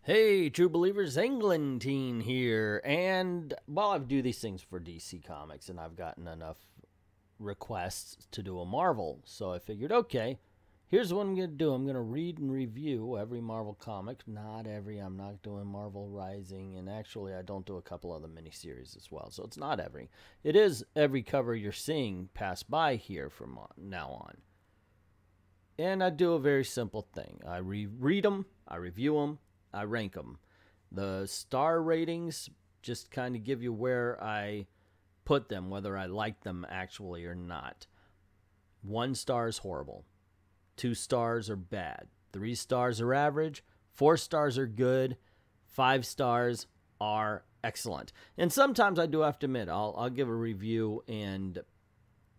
Hey, true believers, Englentine here, and well, I do these things for DC Comics, and I've gotten enough requests to do a Marvel, so I figured, okay, here's what I'm going to do. I'm going to read and review every Marvel comic. Not every. I'm not doing Marvel Rising, and actually, I don't do a couple other miniseries as well, so it's not every. It is every cover you're seeing pass by here from now on. And I do a very simple thing. I read them, I review them, I rank them. The star ratings just kind of give you where I put them, whether I like them actually or not. 1 star is horrible. 2 stars are bad. 3 stars are average. 4 stars are good. 5 stars are excellent. And sometimes I do have to admit, I'll give a review, and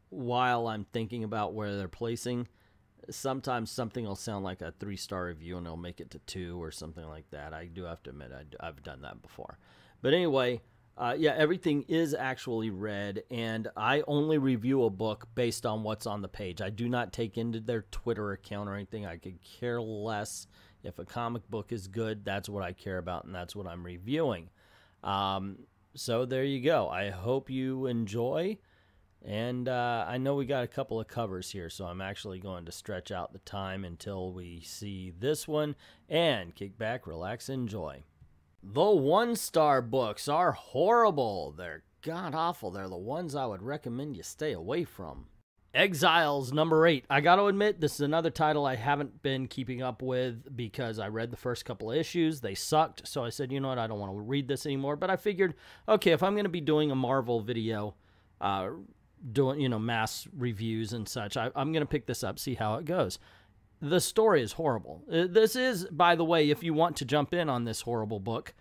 while I'm thinking about where they're placing, sometimes something will sound like a 3-star review and it'll make it to 2 or something like that. I do have to admit I've done that before. But anyway, yeah, everything is actually read, and I only review a book based on what's on the page. I do not take into their Twitter account or anything. I could care less. If a comic book is good, that's what I care about, and that's what I'm reviewing. So there you go. I hope you enjoy. And I know we got a couple of covers here, so I'm actually going to stretch out the time until we see this one. And kick back, relax, enjoy. The 1-star books are horrible. They're god-awful. They're the ones I would recommend you stay away from. Exiles number 8. I got to admit, this is another title I haven't been keeping up with because I read the first couple of issues. They sucked, so I said, you know what, I don't want to read this anymore. But I figured, okay, if I'm going to be doing a Marvel video, doing, you know, mass reviews and such, I'm going to pick this up, see how it goes. The story is horrible. This is, by the way, if you want to jump in on this horrible book,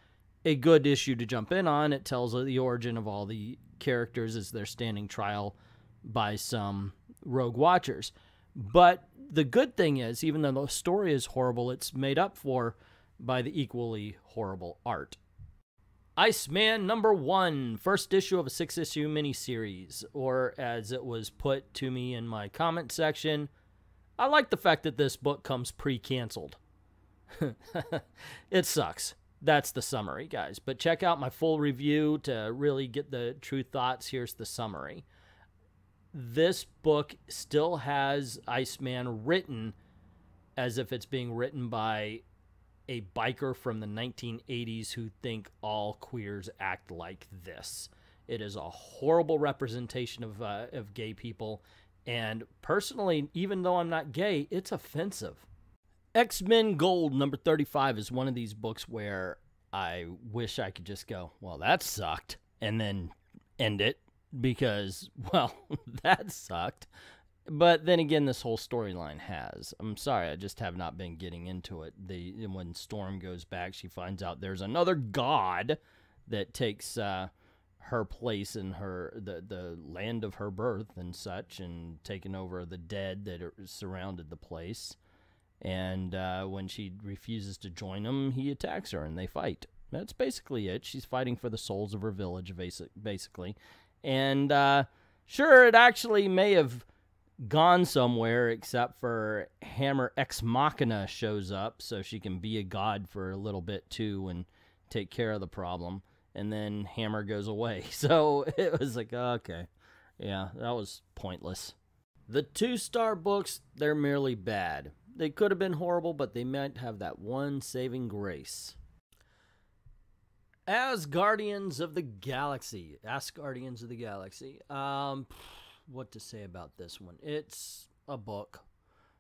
a good issue to jump in on. It tells the origin of all the characters as they're standing trial by some rogue watchers. But the good thing is, even though the story is horrible, it's made up for by the equally horrible art. Iceman number 1, first issue of a 6-issue miniseries, or as it was put to me in my comment section, I like the fact that this book comes pre-canceled. It sucks. That's the summary, guys. But check out my full review to really get the true thoughts. Here's the summary. This book still has Iceman written as if it's being written by a biker from the 1980s who think all queers act like this. It is a horrible representation of gay people, and personally, even though I'm not gay, it's offensive. X-Men Gold number 35 is one of these books where I wish I could just go, well, that sucked, and then end it, because, well, that sucked. But then again, this whole storyline has. I'm sorry, I just have not been getting into it. When Storm goes back, she finds out there's another god that takes her place in the land of her birth and such, and taking over the dead that surrounded the place. And when she refuses to join him, he attacks her, and they fight. That's basically it. She's fighting for the souls of her village, basically. And sure, it actually may have gone somewhere, except for Hammer Ex Machina shows up so she can be a god for a little bit too and take care of the problem, and then Hammer goes away. So it was like, okay, yeah, that was pointless. The 2-star books, they're merely bad. They could have been horrible, but they might have that one saving grace. Asgardians of the Galaxy. What to say about this one? It's a book.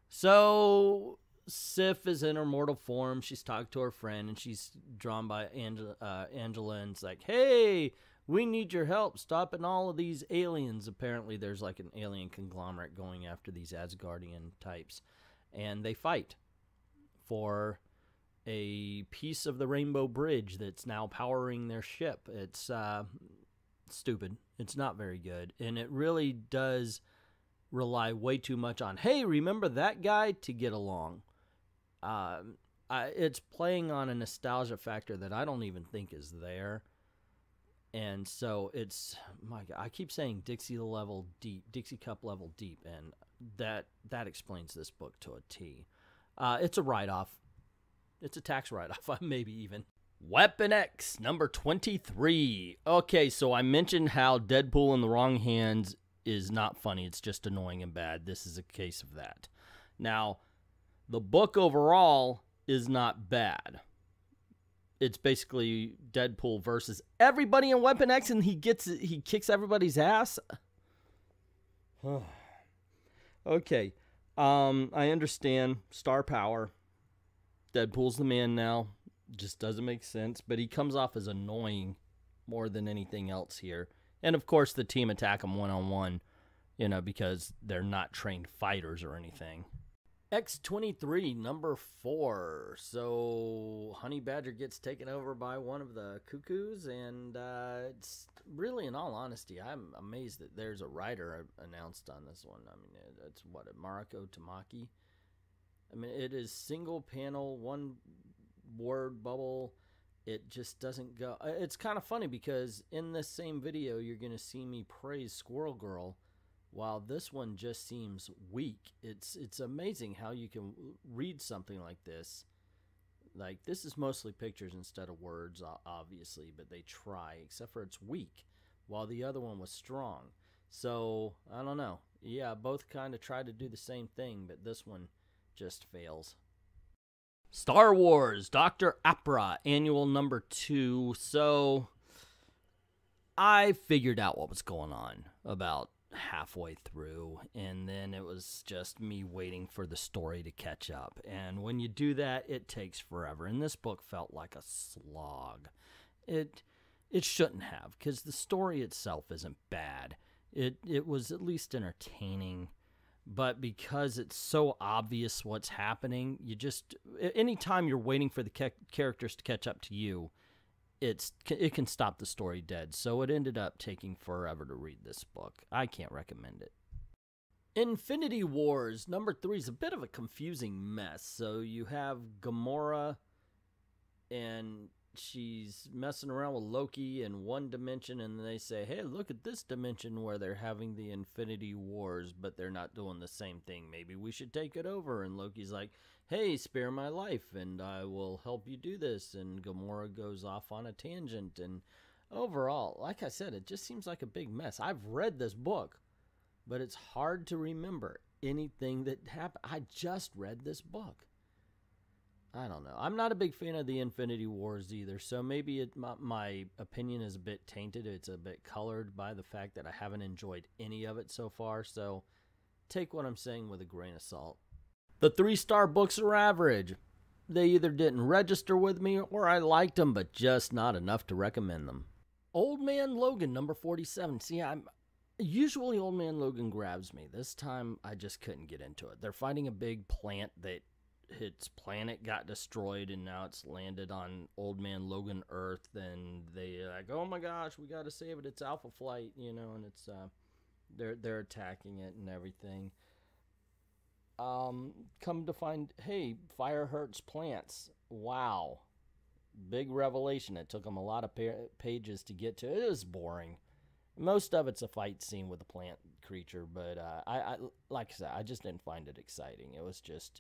So Sif is in her mortal form. She's talked to her friend, and she's drawn by Angela, and it's like, hey, we need your help stopping all of these aliens. Apparently there's like an alien conglomerate going after these Asgardian types, and they fight for a piece of the Rainbow Bridge that's now powering their ship. It's stupid. It's not very good, and it really does rely way too much on, hey, remember that guy, to get along. It's playing on a nostalgia factor that I don't even think is there, and so it's, my God, I keep saying Dixie Cup level deep, and that explains this book to a T. It's a write-off. It's a tax write-off, maybe even. Weapon X, number 23. Okay, so I mentioned how Deadpool in the wrong hands is not funny. It's just annoying and bad. This is a case of that. Now, the book overall is not bad. It's basically Deadpool versus everybody in Weapon X, and he kicks everybody's ass. Okay, I understand star power. Deadpool's the man now. Just doesn't make sense, but he comes off as annoying more than anything else here. And of course, the team attack him one-on-one, you know, because they're not trained fighters or anything. X-23, number 4. So Honey Badger gets taken over by one of the cuckoos, and it's really, in all honesty, I'm amazed that there's a writer announced on this one. I mean, it's what, Mariko Tamaki? I mean, it is single panel, one word bubble. It just doesn't go. It's kind of funny because in this same video you're gonna see me praise Squirrel Girl, while this one just seems weak. It's amazing how you can read something like this. Like, this is mostly pictures instead of words, obviously, but they try, except for it's weak, while the other one was strong. So I don't know. Yeah, both kind of try to do the same thing, but this one just fails. Star Wars, Dr. Aphra, annual number 2. So I figured out what was going on about halfway through, and then it was just me waiting for the story to catch up. And when you do that, it takes forever. And this book felt like a slog. It shouldn't have, because the story itself isn't bad. It was at least entertaining. But because it's so obvious what's happening, you just, anytime you're waiting for the characters to catch up to you, it can stop the story dead. So it ended up taking forever to read this book. I can't recommend it. Infinity Wars, number 3 is a bit of a confusing mess. So you have Gamora, and she's messing around with Loki in one dimension, and they say, hey, look at this dimension where they're having the Infinity Wars, but they're not doing the same thing. Maybe we should take it over. And Loki's like, hey, spare my life, and I will help you do this. And Gamora goes off on a tangent. And overall, like I said, it just seems like a big mess. I've read this book, but it's hard to remember anything that happened. I just read this book. I don't know. I'm not a big fan of the Infinity Wars either, so maybe my opinion is a bit tainted. It's a bit colored by the fact that I haven't enjoyed any of it so far, so take what I'm saying with a grain of salt. The 3-star books are average. They either didn't register with me or I liked them, but just not enough to recommend them. Old Man Logan, number 47. See, usually Old Man Logan grabs me. This time I just couldn't get into it. They're fighting a big plant that its planet got destroyed, and now it's landed on Old Man Logan Earth, and they're like, oh my gosh, we gotta save it, it's Alpha Flight, you know, and it's they're attacking it and everything. Come to find, hey, fire hurts plants. Wow, big revelation. It took them a lot of pages to get to. It was boring. Most of it's a fight scene with a plant creature, but I like I said, I just didn't find it exciting. It was just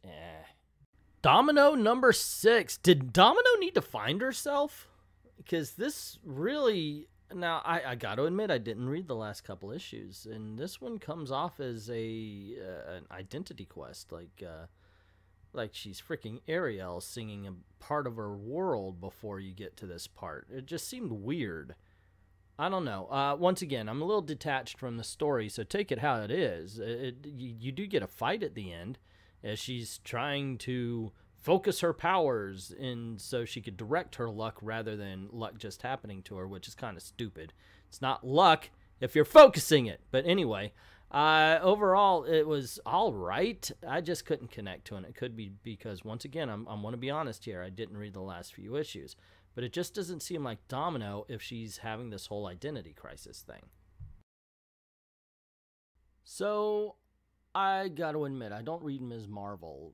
Domino, number 6. Did Domino need to find herself? Because this really... Now, I got to admit, I didn't read the last couple issues, and this one comes off as an identity quest, like she's freaking Ariel singing a part of her world before you get to this part. It just seemed weird. I don't know. Once again, I'm a little detached from the story, so take it how it is. You do get a fight at the end, as she's trying to focus her powers, and so she could direct her luck rather than luck just happening to her, which is kind of stupid. It's not luck if you're focusing it. But anyway, overall, it was all right. I just couldn't connect to it. It could be because, once again, I want to be honest here, I didn't read the last few issues. But it just doesn't seem like Domino if she's having this whole identity crisis thing. So I got to admit, I don't read Ms. Marvel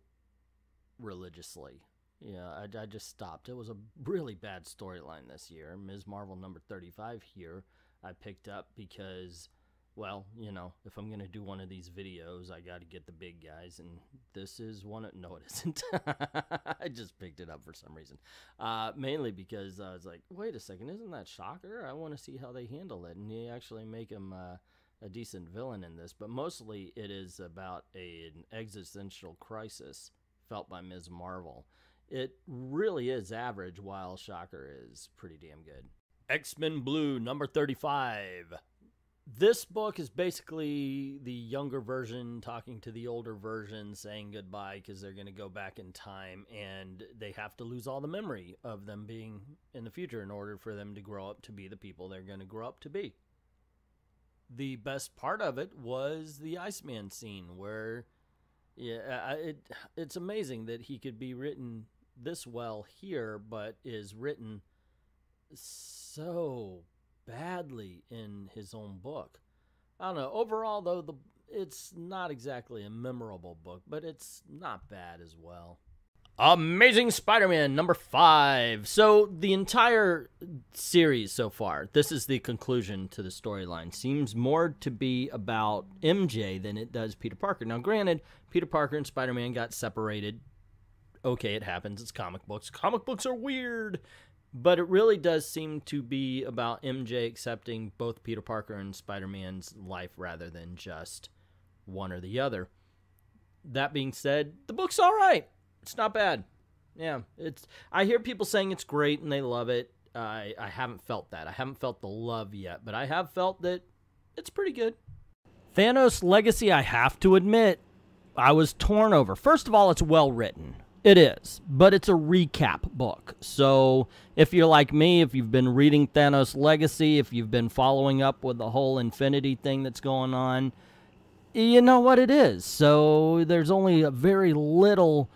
religiously. Yeah, I just stopped. It was a really bad storyline this year. Ms. Marvel number 35 here I picked up because well, you know, if I'm going to do one of these videos, I got to get the big guys, and this is one of, no, it isn't. I just picked it up for some reason. Mainly because I was like, wait a second, isn't that Shocker? I want to see how they handle it, and they actually make him a decent villain in this, but mostly it is about an existential crisis felt by Ms. Marvel. It really is average, while Shocker is pretty damn good. X-Men Blue, number 35. This book is basically the younger version talking to the older version, saying goodbye because they're going to go back in time and they have to lose all the memory of them being in the future in order for them to grow up to be the people they're going to grow up to be. The best part of it was the Iceman scene where, yeah, it's amazing that he could be written this well here, but is written so badly in his own book. I don't know. Overall, though, it's not exactly a memorable book, but it's not bad as well. Amazing Spider-Man, number 5. So the entire series so far, this is the conclusion to the storyline, seems more to be about MJ than it does Peter Parker. Now, granted, Peter Parker and Spider-Man got separated. Okay, it happens. It's comic books. Comic books are weird. But it really does seem to be about MJ accepting both Peter Parker and Spider-Man's life rather than just one or the other. That being said, the book's all right. It's not bad. Yeah, I hear people saying it's great and they love it. I haven't felt that. I haven't felt the love yet, but I have felt that it's pretty good. Thanos Legacy, I have to admit, I was torn over. First of all, it's well written. It is, but it's a recap book. So if you're like me, if you've been reading Thanos Legacy, if you've been following up with the whole Infinity thing that's going on, you know what it is. So there's only a very little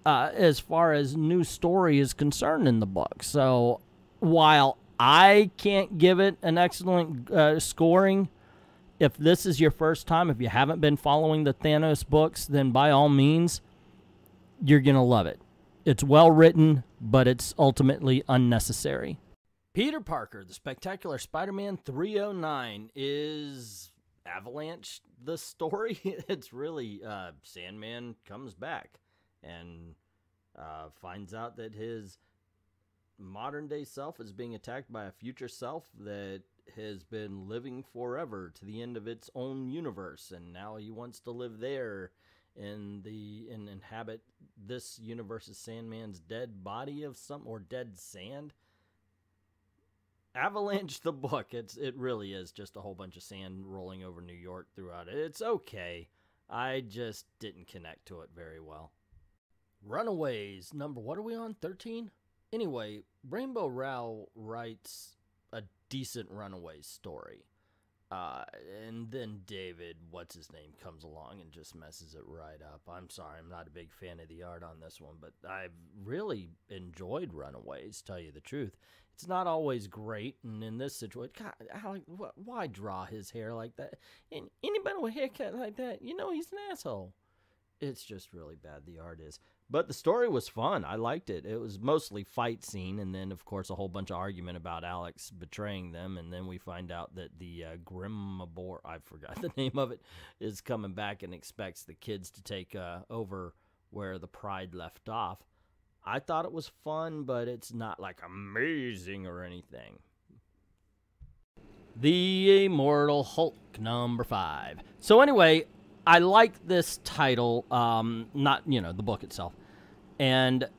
as far as new story is concerned in the book. So while I can't give it an excellent scoring, if this is your first time, if you haven't been following the Thanos books, then by all means, you're going to love it. It's well written, but it's ultimately unnecessary. Peter Parker, The Spectacular Spider-Man 309 is Avalanche the story. It's really Sandman comes back and finds out that his modern-day self is being attacked by a future self that has been living forever to the end of its own universe, and now he wants to live there and inhabit this universe's Sandman's dead body of or dead sand. Avalanche the book, it really is just a whole bunch of sand rolling over New York throughout it. It's okay. I just didn't connect to it very well. Runaways, what are we on, 13? Anyway, Rainbow Rowell writes a decent Runaways story. And then David, what's his name, comes along and just messes it right up. I'm sorry, I'm not a big fan of the art on this one, but I've really enjoyed Runaways, tell you the truth. It's not always great, and in this situation, God, Alec, why draw his hair like that? And anybody with a haircut like that, you know he's an asshole. It's just really bad, the art is. But the story was fun. I liked it. It was mostly fight scene, and then, of course, a whole bunch of argument about Alex betraying them, and then we find out that the Grimmabor, I forgot the name of it, is coming back and expects the kids to take over where the Pride left off. I thought it was fun, but it's not, like, amazing or anything. The Immortal Hulk, number 5. So anyway, I like this title, not, the book itself. But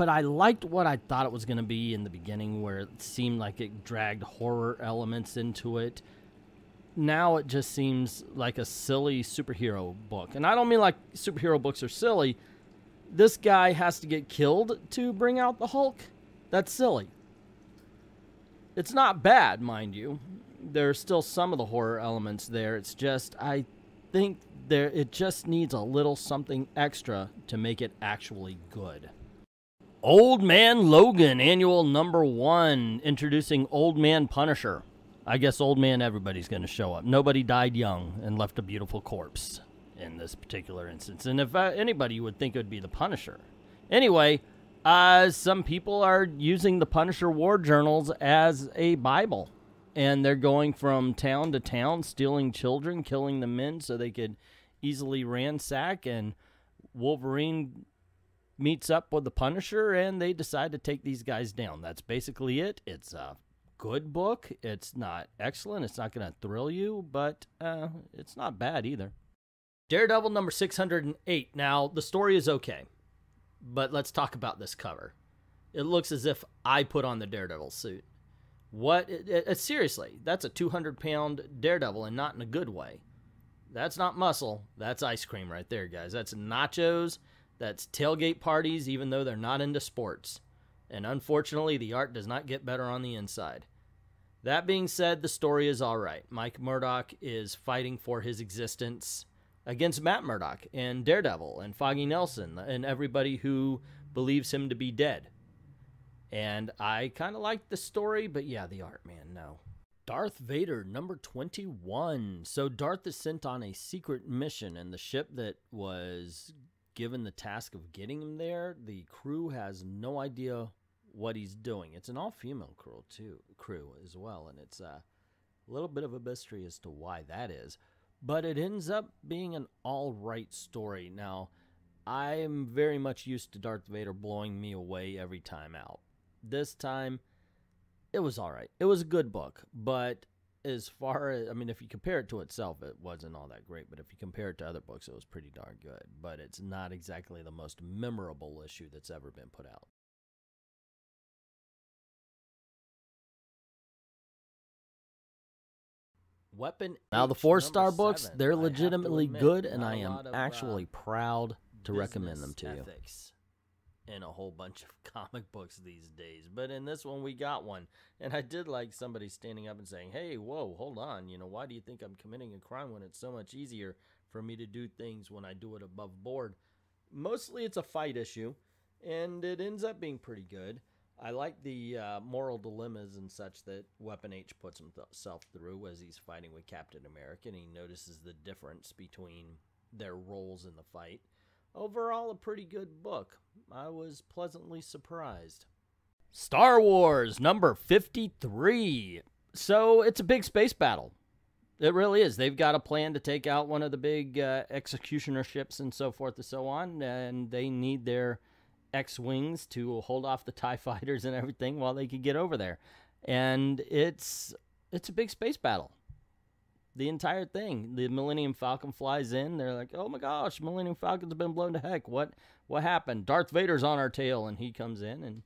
I liked what I thought it was going to be in the beginning, where it seemed like it dragged horror elements into it. Now it just seems like a silly superhero book. And I don't mean like superhero books are silly. This guy has to get killed to bring out the Hulk. That's silly. It's not bad, mind you. There's still some of the horror elements there. It's just, I think it just needs a little something extra to make it actually good. Old Man Logan, annual number 1, introducing Old Man Punisher. I guess Old Man everybody's going to show up. Nobody died young and left a beautiful corpse in this particular instance. And if anybody, you would think it would be the Punisher. Anyway, some people are using the Punisher war journals as a Bible. and they're going from town to town, stealing children, killing the men so they could easily ransack, and Wolverine meets up with the Punisher, and they decide to take these guys down. That's basically it. It's a good book. It's not excellent. It's not going to thrill you, but it's not bad either. Daredevil number 608. Now, the story is okay, but let's talk about this cover. It looks as if I put on the Daredevil suit. Seriously, that's a 200-pound Daredevil, and not in a good way. That's not muscle. That's ice cream right there, guys. That's nachos. That's tailgate parties, even though they're not into sports. And unfortunately, the art does not get better on the inside. That being said, the story is all right. Mike Murdock is fighting for his existence against Matt Murdock and Daredevil and Foggy Nelson and everybody who believes him to be dead. And I kind of like the story, but yeah, the art, man, no. Darth Vader, number 21. So Darth is sent on a secret mission, and the ship that was given the task of getting him there, the crew has no idea what he's doing. It's an all-female crew as well, and it's a little bit of a mystery as to why that is. But it ends up being an all-right story. Now, I'm very much used to Darth Vader blowing me away every time out. This time, it was all right. It was a good book, but as far as, I mean, if you compare it to itself, it wasn't all that great, but if you compare it to other books, it was pretty darn good. But it's not exactly the most memorable issue that's ever been put out. Weapon Now, the 4-star books, they're legitimately good, and I am actually proud to recommend them to you. In a whole bunch of comic books these days, but in this one we got one, and I did like somebody standing up and saying, hey, whoa, hold on, you know, why do you think I'm committing a crime when it's so much easier for me to do things when I do it above board? Mostly it's a fight issue, and it ends up being pretty good. I like the moral dilemmas and such that Weapon H puts himself through as he's fighting with Captain America, and he notices the difference between their roles in the fight. Overall, a pretty good book. I was pleasantly surprised. Star Wars, number 53. So, it's a big space battle. It really is. They've got a plan to take out one of the big executioner ships and so forth and so on, and they need their X-Wings to hold off the TIE fighters and everything while they can get over there. And it's a big space battle. The entire thing. The Millennium Falcon flies in. They're like, oh my gosh, Millennium Falcon's been blown to heck. What happened? Darth Vader's on our tail, and he comes in, and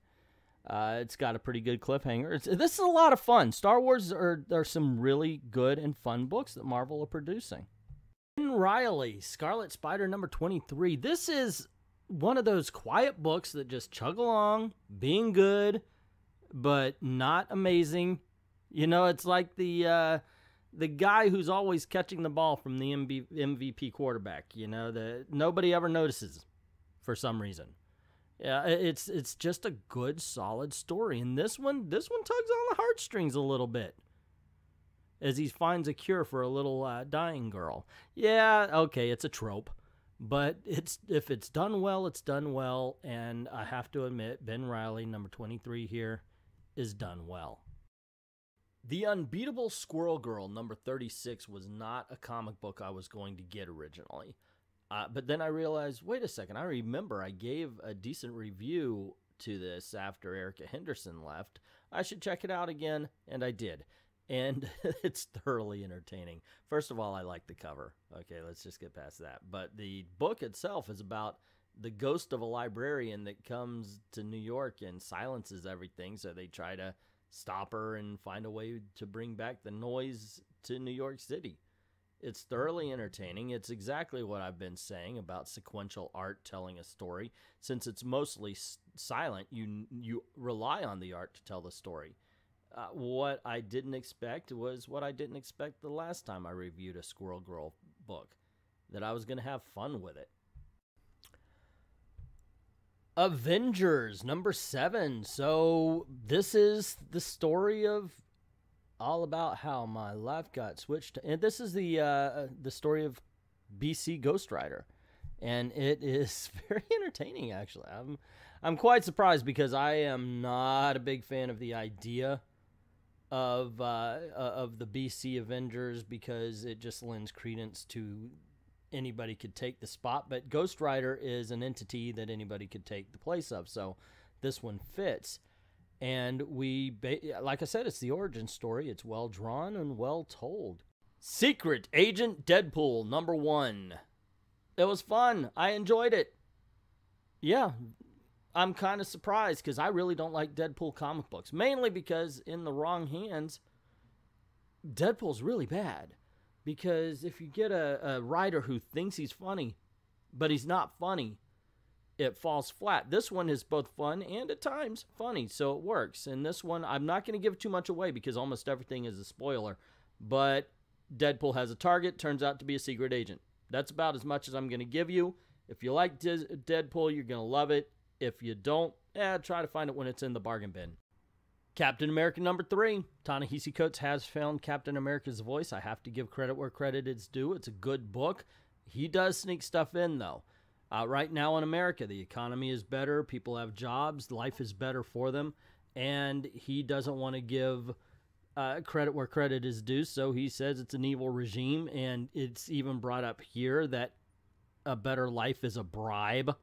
it's got a pretty good cliffhanger. This is a lot of fun. Star Wars are some really good and fun books that Marvel are producing. Ben Reilly, Scarlet Spider, number 23. This is one of those quiet books that just chug along, being good, but not amazing. You know, it's like the guy who's always catching the ball from the MVP quarterback, you know, that nobody ever notices for some reason. Yeah, it's just a good, solid story. And this one tugs on the heartstrings a little bit as he finds a cure for a little dying girl. Yeah, okay, it's a trope, but if it's done well, it's done well. And I have to admit, Ben Reilly, number 23 here, is done well. The Unbeatable Squirrel Girl, number 36, was not a comic book I was going to get originally. But then I realized, wait a second, I remember I gave a decent review to this after Erica Henderson left. I should check it out again, and I did. And it's thoroughly entertaining. First of all, I like the cover. Okay, let's just get past that. But the book itself is about the ghost of a librarian that comes to New York and silences everything, so they try to stop her and find a way to bring back the noise to New York City. It's thoroughly entertaining. It's exactly what I've been saying about sequential art telling a story. Since it's mostly silent, you rely on the art to tell the story. What I didn't expect was what I didn't expect the last time I reviewed a Squirrel Girl book, that I was going to have fun with it. Avengers, number 7. So this is the story of all about how my life got switched. And this is the story of BC Ghost Rider. And it is very entertaining, actually. I'm quite surprised because I am not a big fan of the idea of the BC Avengers because it just lends credence to anybody could take the spot. But Ghost Rider is an entity that anybody could take the place of, so this one fits. And like I said, it's the origin story. It's well drawn and well told. Secret Agent Deadpool #1. It was fun. I enjoyed it. Yeah, I'm kind of surprised because I really don't like Deadpool comic books. Mainly because in the wrong hands, Deadpool's really bad. Because if you get a writer who thinks he's funny, but he's not funny, it falls flat. This one is both fun and at times funny, so it works. And this one, I'm not going to give too much away because almost everything is a spoiler. But Deadpool has a target, turns out to be a secret agent. That's about as much as I'm going to give you. If you like Deadpool, you're going to love it. If you don't, try to find it when it's in the bargain bin. Captain America #3. Ta-Nehisi Coates has found Captain America's voice. I have to give credit where credit is due. It's a good book. He does sneak stuff in, though. Right now in America, the economy is better. People have jobs. Life is better for them. And he doesn't want to give credit where credit is due, so he says it's an evil regime. And it's even brought up here that a better life is a bribe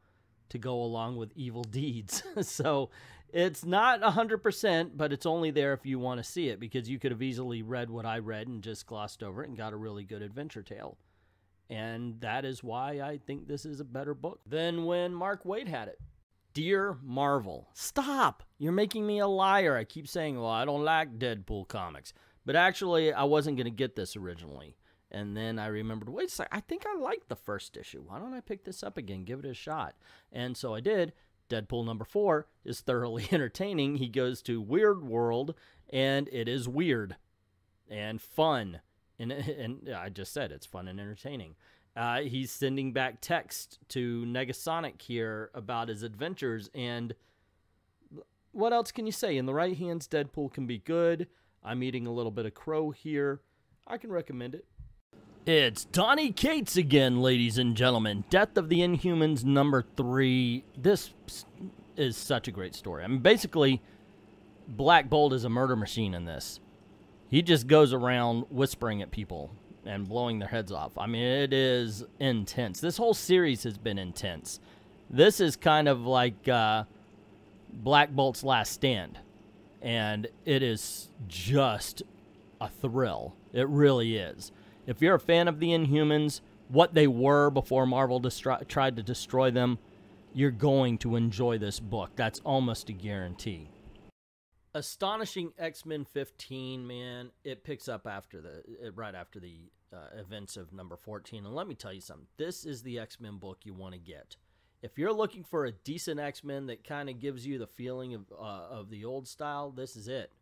to go along with evil deeds. So it's not 100%, but it's only there if you want to see it, because you could have easily read what I read and just glossed over it and got a really good adventure tale. And that is why I think this is a better book than when Mark Waid had it. Dear Marvel, stop! You're making me a liar. I keep saying, well, I don't like Deadpool comics. But actually, I wasn't going to get this originally. And then I remembered, wait a second, I think I liked the first issue. Why don't I pick this up again, give it a shot? And so I did. Deadpool #4 is thoroughly entertaining. He goes to Weird World, and it is weird and fun. And I just said it's fun and entertaining. He's sending back text to Negasonic here about his adventures. And what else can you say? In the right hands, Deadpool can be good. I'm eating a little bit of crow here. I can recommend it. It's Donny Cates again, ladies and gentlemen. Death of the Inhumans #3. This is such a great story. I mean, basically, Black Bolt is a murder machine in this. He just goes around whispering at people and blowing their heads off. I mean, it is intense. This whole series has been intense. This is kind of like Black Bolt's Last Stand. And it is just a thrill. It really is. If you're a fan of the Inhumans, what they were before Marvel tried to destroy them, you're going to enjoy this book. That's almost a guarantee. Astonishing X-Men 15, man, it picks up right after the events of #14. And let me tell you something. This is the X-Men book you want to get. If you're looking for a decent X-Men that kind of gives you the feeling of the old style, this is it.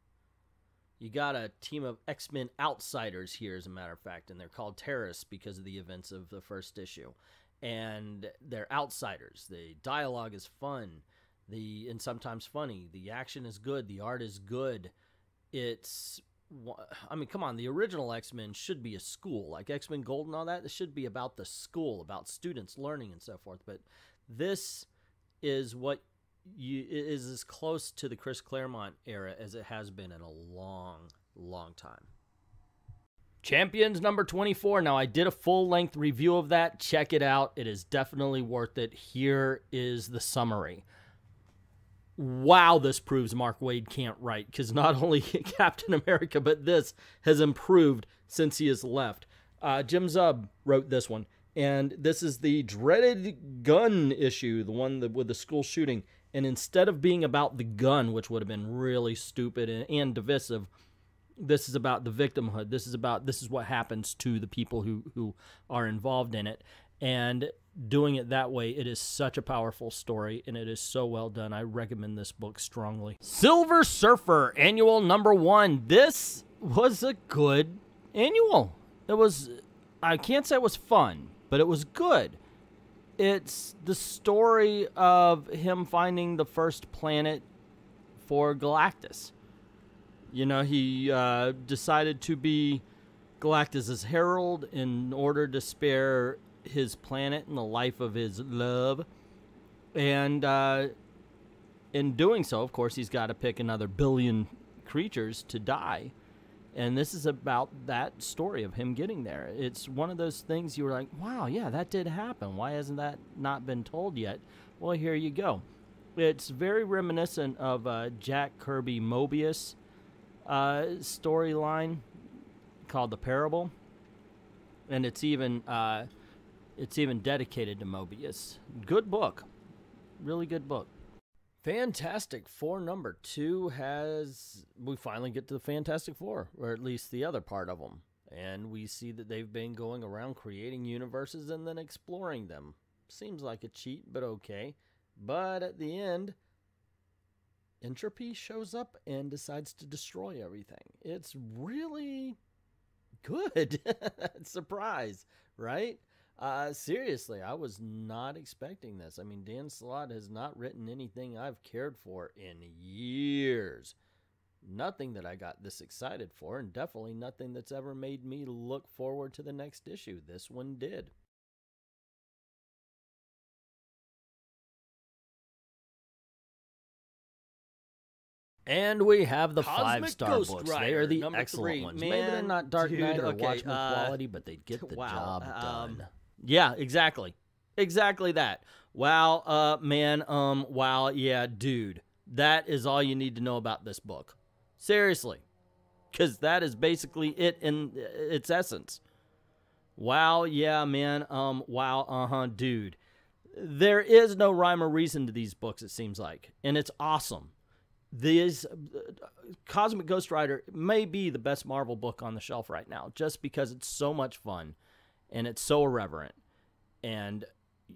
You got a team of X-Men outsiders here, as a matter of fact, and they're called terrorists because of the events of the first issue. And they're outsiders. The dialogue is fun, and sometimes funny. The action is good. The art is good. I mean, come on. The original X-Men should be a school, like X-Men Gold and all that. It should be about the school, about students learning and so forth. But this is is as close to the Chris Claremont era as it has been in a long, long time. Champions #24. Now, I did a full-length review of that. Check it out. It is definitely worth it. Here is the summary. Wow, this proves Mark Waid can't write, because not only Captain America, but this has improved since he has left. Jim Zub wrote this one, and this is the dreaded gun issue, the one with the school shooting. And instead of being about the gun, which would have been really stupid and divisive, this is about the victimhood. This is what happens to the people who are involved in it. And doing it that way, it is such a powerful story, and it is so well done. I recommend this book strongly. Silver Surfer Annual #1. This was a good annual. I can't say it was fun, but it was good. It's the story of him finding the first planet for Galactus. You know, he decided to be Galactus's herald in order to spare his planet and the life of his love. And in doing so, of course, he's got to pick another billion creatures to die. And this is about that story of him getting there. It's one of those things you were like, wow, yeah, that did happen. Why hasn't that not been told yet? Well, here you go. It's very reminiscent of Jack Kirby Mobius storyline called The Parable. And it's even dedicated to Mobius. Good book. Really good book. Fantastic Four number 2 we finally get to the Fantastic Four, or at least the other part of them. And we see that they've been going around creating universes and then exploring them. Seems like a cheat, but okay. But at the end, Entropy shows up and decides to destroy everything. It's really good. Surprise, right? Seriously, I was not expecting this. I mean, Dan Slott has not written anything I've cared for in years. Nothing that I got this excited for, and definitely nothing that's ever made me look forward to the next issue. This one did. And we have the Cosmic 5-star Ghost books. Rider, they are the number excellent 3. ones. Man, Maybe they're not Dark dude, Knight or okay, Watchmen quality, but they get the wow, job done. Yeah, exactly. Exactly that. Wow, man, wow, yeah, dude. That is all you need to know about this book. Seriously. Because that is basically it in its essence. Wow, yeah, man, wow, dude. There is no rhyme or reason to these books, it seems like. And it's awesome. This Cosmic Ghost Rider may be the best Marvel book on the shelf right now, just because it's so much fun and it's so irreverent, and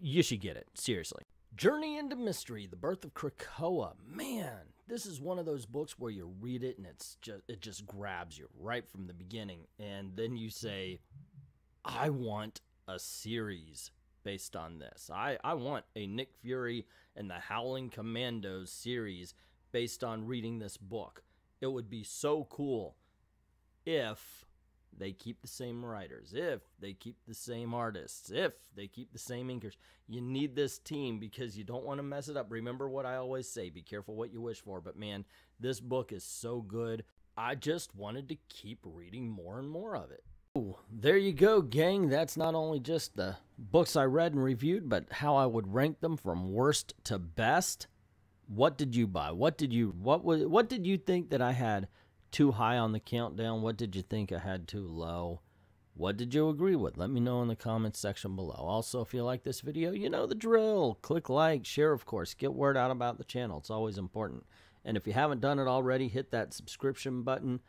you should get it, seriously. Journey into Mystery, The Birth of Krakoa. Man, this is one of those books where you read it and it just grabs you right from the beginning, and then you say, I want a series based on this. I want a Nick Fury and the Howling Commandos series based on reading this book. It would be so cool if they keep the same writers, if they keep the same artists, if they keep the same inkers. You need this team because you don't want to mess it up. Remember what I always say, be careful what you wish for. But man, this book is so good. I just wanted to keep reading more and more of it. Ooh, there you go, gang. That's not only just the books I read and reviewed, but how I would rank them from worst to best. What did you buy? What did you think that I had too high on the countdown? What did you think I had too low? What did you agree with? Let me know in the comments section below. Also, if you like this video, you know the drill. Click like, share, of course. Get word out about the channel. It's always important. And if you haven't done it already, hit that subscription button.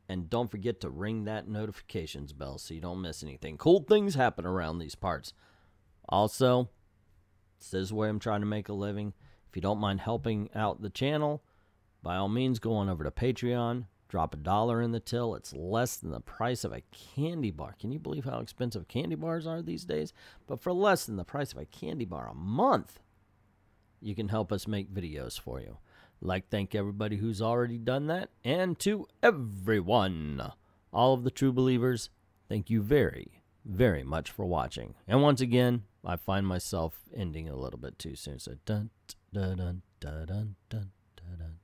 And don't forget to ring that notifications bell so you don't miss anything. Cool things happen around these parts. Also, this is where I'm trying to make a living. If you don't mind helping out the channel, by all means, go on over to Patreon. Drop $1 in the till. It's less than the price of a candy bar. Can you believe how expensive candy bars are these days? But for less than the price of a candy bar a month, you can help us make videos for you. Thank everybody who's already done that. And to everyone, all of the true believers, thank you very, very much for watching. And once again, I find myself ending a little bit too soon. So dun dun dun dun dun dun dun.